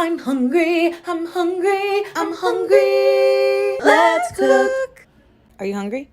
I'm hungry, I'm hungry, I'm hungry. Let's cook. Are you hungry?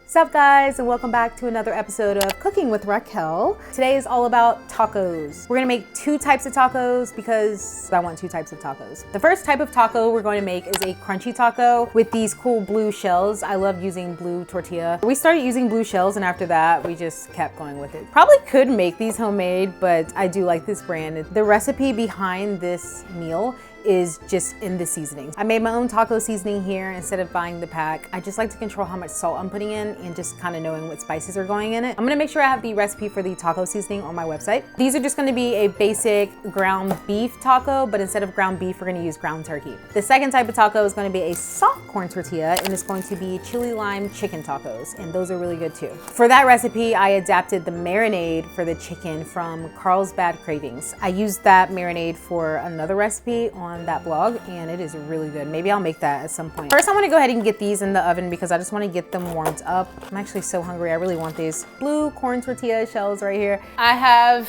What's up, guys, and welcome back to another episode of Cooking with Raquel. Today is all about tacos. We're gonna make two types of tacos because I want two types of tacos. The first type of taco we're going to make is a crunchy taco with these cool blue shells. I love using blue tortilla. We started using blue shells, and after that, we just kept going with it. Probably could make these homemade, but I do like this brand. The recipe behind this meal is just in the seasonings. I made my own taco seasoning here instead of buying the pack. I just like to control how much salt I'm putting in and just kind of knowing what spices are going in it. I'm gonna make sure I have the recipe for the taco seasoning on my website. These are just gonna be a basic ground beef taco, but instead of ground beef, we're gonna use ground turkey. The second type of taco is gonna be a soft corn tortilla, and it's going to be chili lime chicken tacos, and those are really good too. For that recipe, I adapted the marinade for the chicken from Carlsbad Cravings. I used that marinade for another recipe on that blog, and it is really good. Maybe I'll make that at some point. First, I want to go ahead and get these in the oven because I just want to get them warmed up. I'm actually so hungry. I really want these blue corn tortilla shells right here. I have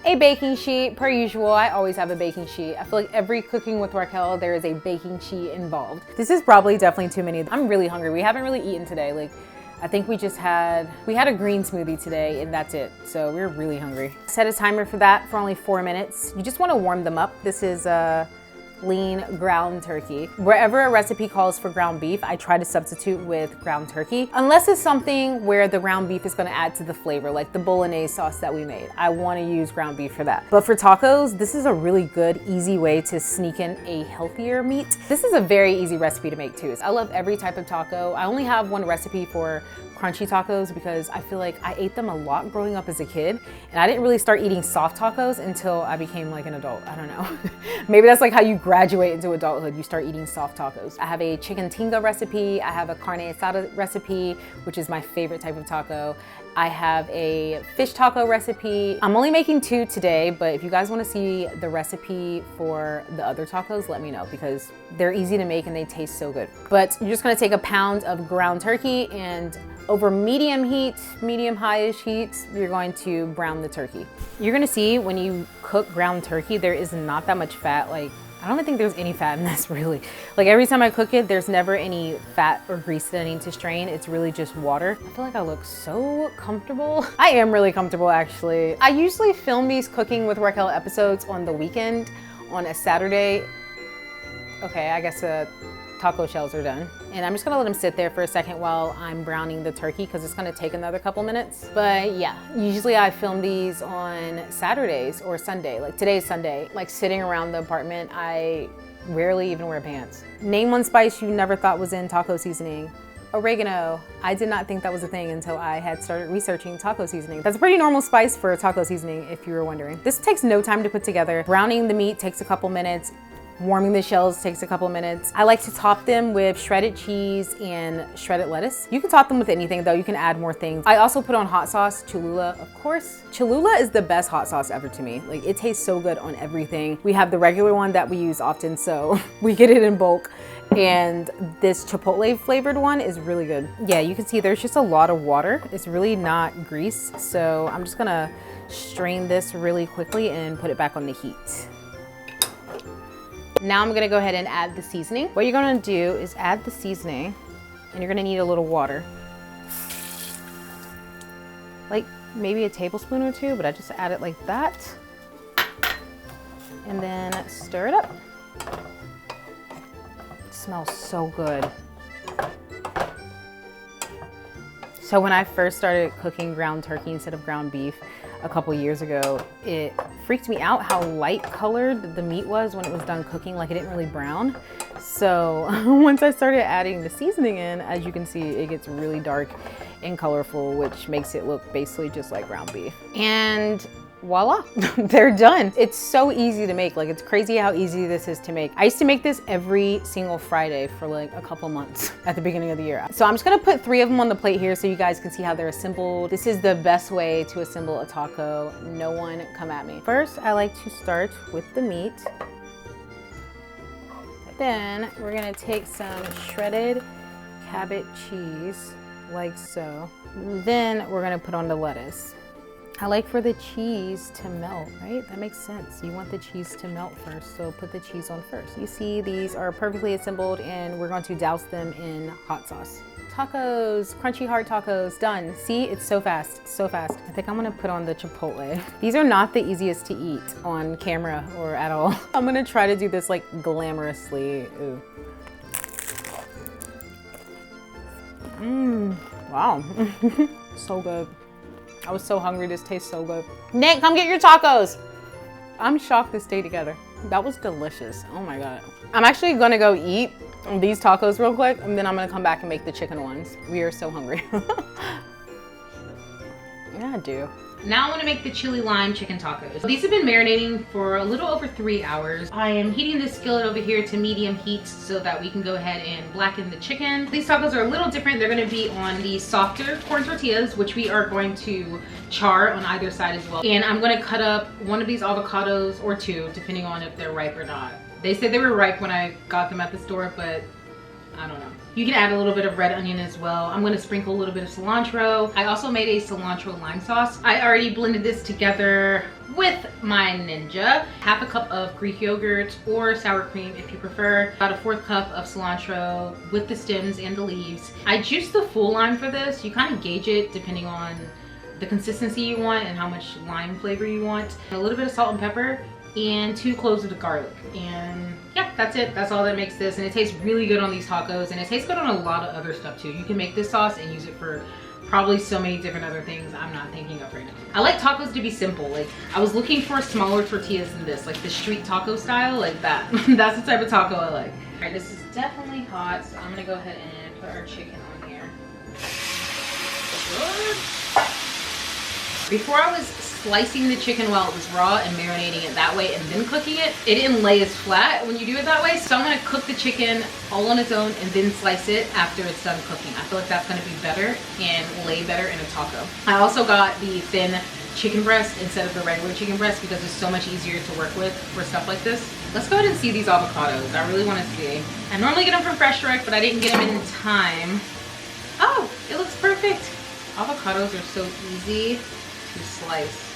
a baking sheet, per usual. I always have a baking sheet. I feel like every Cooking with Raquel, there is a baking sheet involved. This is probably definitely too many. I'm really hungry. We haven't really eaten today. I think we had a green smoothie today, and that's it. So we're really hungry. Set a timer for that for only 4 minutes. You just want to warm them up. This is lean ground turkey. Wherever a recipe calls for ground beef, I try to substitute with ground turkey. Unless it's something where the ground beef is gonna add to the flavor, like the bolognese sauce that we made. I wanna use ground beef for that. But for tacos, this is a really good, easy way to sneak in a healthier meat. This is a very easy recipe to make too. I love every type of taco. I only have one recipe for crunchy tacos because I feel like I ate them a lot growing up as a kid, and I didn't really start eating soft tacos until I became like an adult. I don't know. Maybe that's like how you graduate into adulthood. You start eating soft tacos. I have a chicken tinga recipe. I have a carne asada recipe, which is my favorite type of taco. I have a fish taco recipe. I'm only making two today, but if you guys want to see the recipe for the other tacos, let me know because they're easy to make and they taste so good. But you're just gonna take a pound of ground turkey, and over medium heat, medium high-ish heat, you're going to brown the turkey. You're gonna see when you cook ground turkey, there is not that much fat. I don't even think there's any fat in this really. Every time I cook it, there's never any fat or grease that I need to strain. It's really just water. I feel like I look so comfortable. I am really comfortable actually. I usually film these Cooking with Raquel episodes on the weekend, on a Saturday. Okay, I guess taco shells are done. And I'm just gonna let them sit there for a second while I'm browning the turkey because it's gonna take another couple minutes. But yeah, usually I film these on Saturdays or Sunday. Like today's Sunday. Sitting around the apartment, I rarely even wear pants. Name one spice you never thought was in taco seasoning. Oregano. I did not think that was a thing until I had started researching taco seasoning. That's a pretty normal spice for a taco seasoning if you were wondering. This takes no time to put together. Browning the meat takes a couple minutes. Warming the shells takes a couple minutes. I like to top them with shredded cheese and shredded lettuce. You can top them with anything though, you can add more things. I also put on hot sauce, Cholula, of course. Cholula is the best hot sauce ever to me. It tastes so good on everything. We have the regular one that we use often, so we get it in bulk. And this chipotle flavored one is really good. Yeah, you can see there's just a lot of water. It's really not grease. So I'm just gonna strain this really quickly and put it back on the heat. Now I'm gonna go ahead and add the seasoning. What you're gonna do is add the seasoning, and you're gonna need a little water. Maybe a tablespoon or two, but I just add it like that. And then stir it up. It smells so good. So when I first started cooking ground turkey instead of ground beef a couple years ago, it freaked me out how light colored the meat was when it was done cooking. It didn't really brown. So once I started adding the seasoning in, as you can see, it gets really dark and colorful, which makes it look basically just like ground beef. And voila, they're done. It's so easy to make. It's crazy how easy this is to make. I used to make this every single Friday for a couple months at the beginning of the year. So I'm just gonna put 3 of them on the plate here so you guys can see how they're assembled. This is the best way to assemble a taco. No one come at me. First, I like to start with the meat. Then we're gonna take some shredded cabbage cheese, like so. Then we're gonna put on the lettuce. I like for the cheese to melt, right? That makes sense. You want the cheese to melt first, so put the cheese on first. You see these are perfectly assembled and we're going to douse them in hot sauce. Tacos, crunchy hard tacos, done. See, it's so fast, so fast. I think I'm gonna put on the chipotle. These are not the easiest to eat on camera or at all. I'm gonna try to do this like glamorously. Ooh. Wow, so good. I was so hungry, this tastes so good. Nick, come get your tacos. I'm shocked this stayed together. That was delicious, oh my God. I'm actually gonna go eat these tacos real quick and then I'm gonna come back and make the chicken ones. We are so hungry. Yeah, I do. Now I want to make the chili lime chicken tacos. These have been marinating for a little over 3 hours. I am heating this skillet over here to medium heat so that we can go ahead and blacken the chicken. These tacos are a little different. They're going to be on the softer corn tortillas, which we are going to char on either side as well. And I'm going to cut up one of these avocados or two, depending on if they're ripe or not. They said they were ripe when I got them at the store, but I don't know. You can add a little bit of red onion as well. I'm gonna sprinkle a little bit of cilantro. I also made a cilantro lime sauce. I already blended this together with my Ninja. Half a cup of Greek yogurt or sour cream if you prefer. About a 1/4 cup of cilantro with the stems and the leaves. I juiced the full lime for this. You kind of gauge it depending on the consistency you want and how much lime flavor you want. A little bit of salt and pepper and 2 cloves of the garlic. And yeah, that's it. That's all that makes this. And it tastes really good on these tacos and it tastes good on a lot of other stuff too. You can make this sauce and use it for probably so many different other things I'm not thinking of right now. I like tacos to be simple. Like I was looking for smaller tortillas than this, like the street taco style, like that. That's the type of taco I like. All right, this is definitely hot, so I'm gonna go ahead and put our chicken on here. Good. Before I was slicing the chicken while it was raw and marinating it that way and then cooking it, it didn't lay as flat when you do it that way. So I'm gonna cook the chicken all on its own and then slice it after it's done cooking. I feel like that's gonna be better and lay better in a taco. I also got the thin chicken breast instead of the regular chicken breast because it's so much easier to work with for stuff like this. Let's go ahead and see these avocados. I really wanna see. I normally get them from Fresh Direct, but I didn't get them in time. Oh, it looks perfect. Avocados are so easy to slice.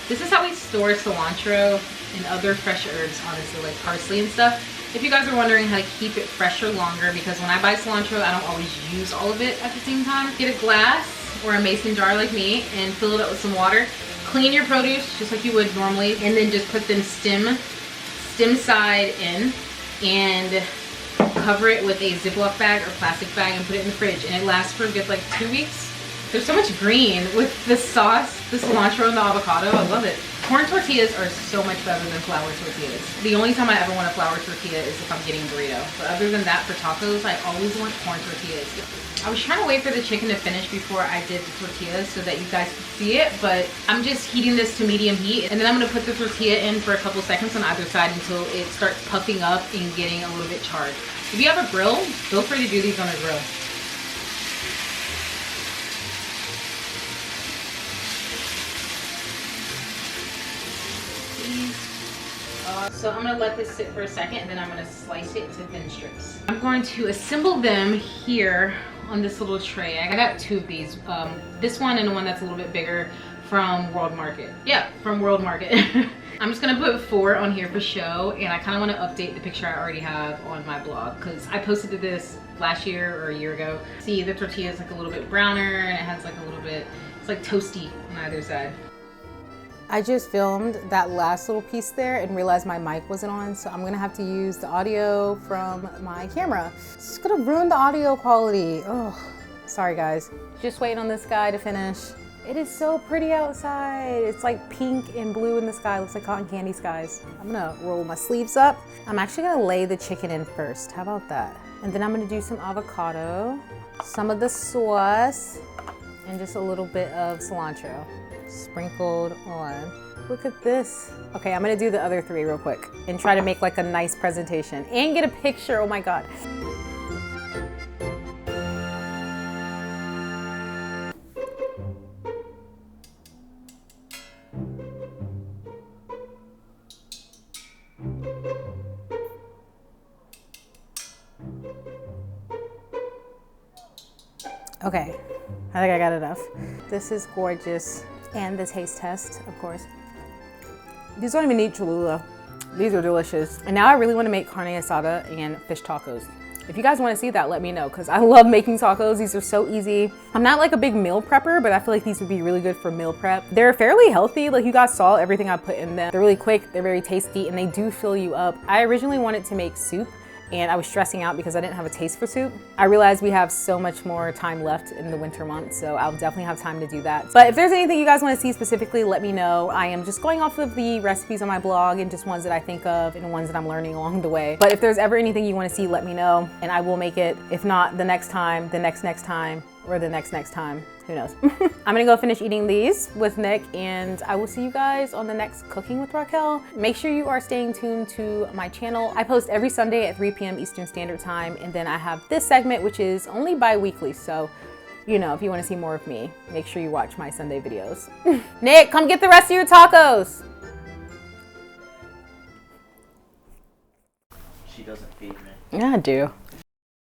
This is how we store cilantro and other fresh herbs, honestly, like parsley and stuff. If you guys are wondering how to keep it fresher longer, because when I buy cilantro, I don't always use all of it at the same time. Get a glass or a mason jar like me and fill it up with some water. Clean your produce just like you would normally, and then just put them stem side in and cover it with a Ziploc bag or plastic bag and put it in the fridge. And it lasts for a good like 2 weeks. There's so much green with the sauce, the cilantro, and the avocado. I love it. Corn tortillas are so much better than flour tortillas. The only time I ever want a flour tortilla is if I'm getting a burrito. But other than that, for tacos, I always want corn tortillas. I was trying to wait for the chicken to finish before I did the tortillas so that you guys could see it, but I'm just heating this to medium heat, and then I'm gonna put the tortilla in for a couple seconds on either side until it starts puffing up and getting a little bit charred. If you have a grill, feel free to do these on a grill. So I'm gonna let this sit for a second and then I'm gonna slice it to thin strips. I'm going to assemble them here on this little tray. I got 2 of these. This one and the one that's a little bit bigger from World Market. Yeah, from World Market. I'm just gonna put 4 on here for show, and I kinda wanna update the picture I already have on my blog because I posted this last year or a year ago. See, the tortilla is like a little bit browner and it has like a little bit, it's like toasty on either side. I just filmed that last little piece there and realized my mic wasn't on, so I'm gonna have to use the audio from my camera. It's gonna ruin the audio quality. Oh, sorry guys. Just waiting on this guy to finish. It is so pretty outside. It's like pink and blue in the sky. It looks like cotton candy skies. I'm gonna roll my sleeves up. I'm actually gonna lay the chicken in first. How about that? And then I'm gonna do some avocado, some of the sauce, and just a little bit of cilantro. Sprinkled on. Look at this. Okay, I'm gonna do the other 3 real quick and try to make like a nice presentation and get a picture. Oh my God. Okay, I think I got enough. This is gorgeous. And the taste test, of course. These don't even need Cholula. These are delicious. And now I really want to make carne asada and fish tacos. If you guys want to see that, let me know, because I love making tacos. These are so easy. I'm not like a big meal prepper, but I feel like these would be really good for meal prep. They're fairly healthy. Like, you guys saw everything I put in them. They're really quick, they're very tasty, and they do fill you up. I originally wanted to make soup, and I was stressing out because I didn't have a taste for soup. I realized we have so much more time left in the winter months, so I'll definitely have time to do that. But if there's anything you guys want to see specifically, let me know. I am just going off of the recipes on my blog and just ones that I think of and ones that I'm learning along the way. But if there's ever anything you want to see, let me know, and I will make it. If not the next time, the next time, or the next time. Who knows? I'm gonna go finish eating these with Nick, and I will see you guys on the next Cooking with Raquel. Make sure you are staying tuned to my channel. I post every Sunday at 3 p.m. Eastern Standard Time, and then I have this segment, which is only bi-weekly, so you know, if you want to see more of me, make sure you watch my Sunday videos. Nick, come get the rest of your tacos. She doesn't feed me. Yeah, I do.